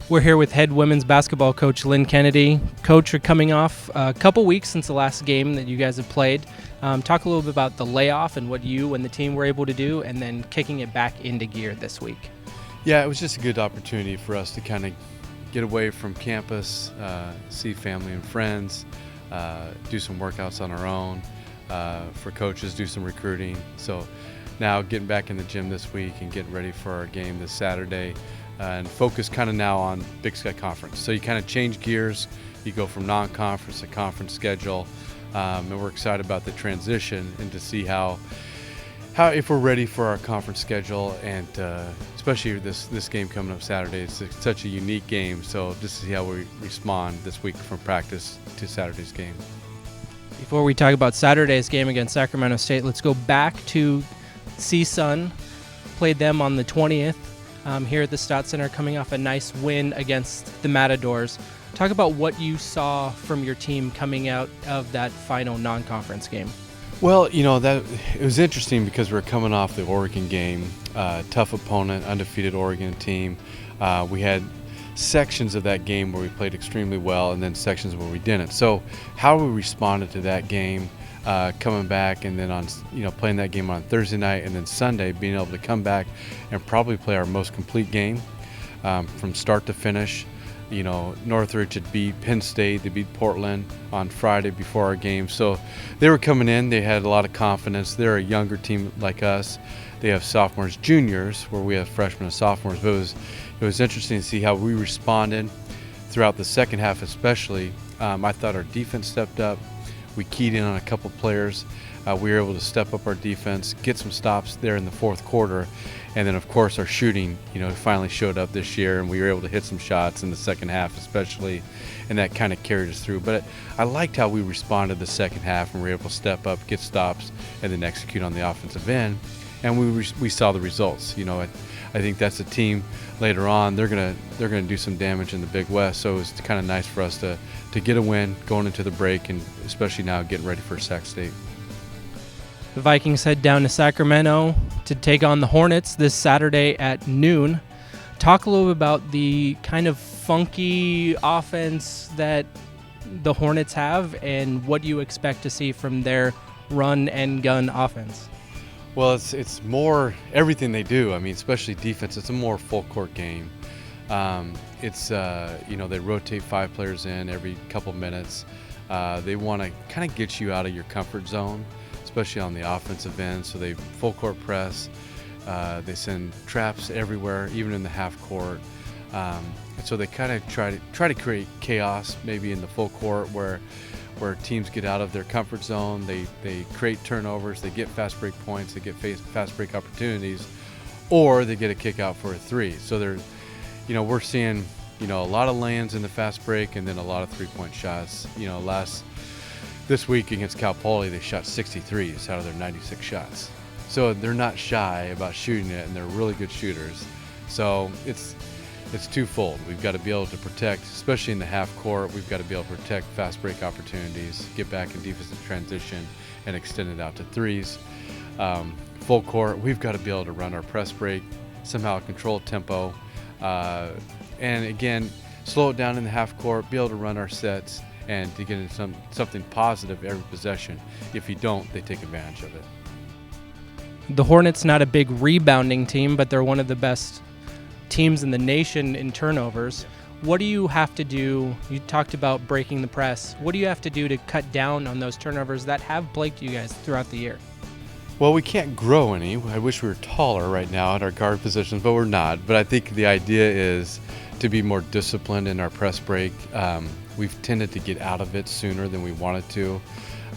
We're here with head women's basketball coach Lynn Kennedy. Coach, you're coming off a couple weeks since the last game that you guys have played. Talk a little bit about the layoff and what you and the team were able to do, and then kicking it back into gear this week. Yeah, it was just a good opportunity for us to kind of get away from campus, see family and friends, do some workouts on our own, for coaches, do some recruiting. So now getting back in the gym this week and getting ready for our game this Saturday, and focus kind of now on Big Sky Conference. So you kind of change gears, you go from non-conference to conference schedule, and we're excited about the transition and to see how if we're ready for our conference schedule, and especially this game coming up Saturday. It's such a unique game, so just to see how we respond this week from practice to Saturday's game. Before we talk about Saturday's game against Sacramento State, let's go back to CSUN. Played them on the 20th here at the Stott Center, coming off a nice win against the Matadors. Talk about what you saw from your team coming out of that final non-conference game. Well, you know, it was interesting because we're coming off the Oregon game, tough opponent, undefeated Oregon team. We had sections of that game where we played extremely well, and then sections where we didn't. So how we responded to that game, coming back, and then playing that game on Thursday night, and then Sunday being able to come back and probably play our most complete game from start to finish. You know, Northridge had beat Penn State, they beat Portland on Friday before our game. So they were coming in, they had a lot of confidence. They're a younger team like us. They have sophomores, juniors, where we have freshmen and sophomores. But it was interesting to see how we responded throughout the second half especially. I thought our defense stepped up. We keyed in on a couple players. We were able to step up our defense, get some stops there in the fourth quarter. And then, of course, our shooting, finally showed up this year, and we were able to hit some shots in the second half especially, and that kind of carried us through. But I liked how we responded the second half, and we were able to step up, get stops, and then execute on the offensive end. And we saw the results. I think that's a team later on. They're gonna do some damage in the Big West. So it was kind of nice for us to get a win going into the break, and especially now getting ready for Sac State. The Vikings head down to Sacramento to take on the Hornets this Saturday at noon. Talk a little bit about the kind of funky offense that the Hornets have and what you expect to see from their run and gun offense. Well, it's more everything they do. I mean, especially defense. It's a more full court game. They rotate 5 players in every couple minutes. They want to kind of get you out of your comfort zone, especially on the offensive end. So they full court press. They send traps everywhere, even in the half court. And so they kind of try to create chaos, maybe in the full court where teams get out of their comfort zone. They create turnovers. They get fast break points. They get fast break opportunities, or they get a kick out for a 3. So we're seeing a lot of lands in the fast break, and then a lot of 3-point shots. This week against Cal Poly, they shot 63s out of their 96 shots. So they're not shy about shooting it, and they're really good shooters. So it's twofold. We've got to be able to protect, especially in the half court. We've got to be able to protect fast break opportunities, get back in defensive transition, and extend it out to 3s. Full court, we've got to be able to run our press break, somehow control tempo, and again, slow it down in the half court, be able to run our sets, and to get into something positive every possession. If you don't, they take advantage of it. The Hornets, not a big rebounding team, but they're one of the best teams in the nation in turnovers. What do you have to do? You talked about breaking the press. What do you have to do to cut down on those turnovers that have plagued you guys throughout the year? Well, we can't grow any. I wish we were taller right now at our guard positions, but we're not. But I think the idea is to be more disciplined in our press break. We've tended to get out of it sooner than we wanted to.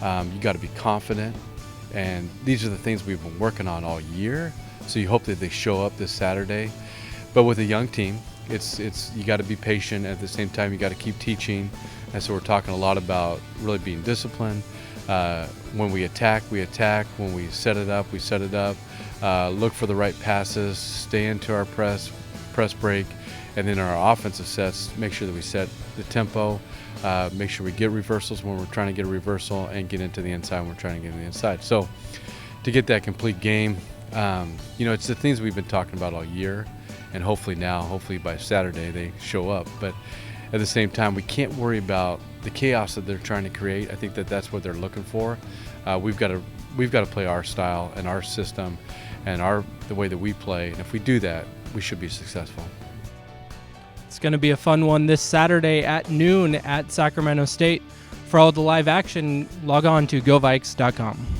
You got to be confident, and these are the things we've been working on all year. So you hope that they show up this Saturday. But with a young team, it's you got to be patient. At the same time, you got to keep teaching. And so we're talking a lot about really being disciplined. When we attack, we attack. When we set it up, we set it up. Look for the right passes. Stay into our press break. And then our offensive sets, make sure that we set the tempo, make sure we get reversals when we're trying to get a reversal, and get into the inside when we're trying to get into the inside. So to get that complete game, it's the things we've been talking about all year. and hopefully by Saturday they show up. But at the same time, we can't worry about the chaos that they're trying to create. I think that's what they're looking for. We've got to play our style and our system and the way that we play, and if we do that, we should be successful. It's going to be a fun one this Saturday at noon at Sacramento State. For all the live action, log on to govikes.com.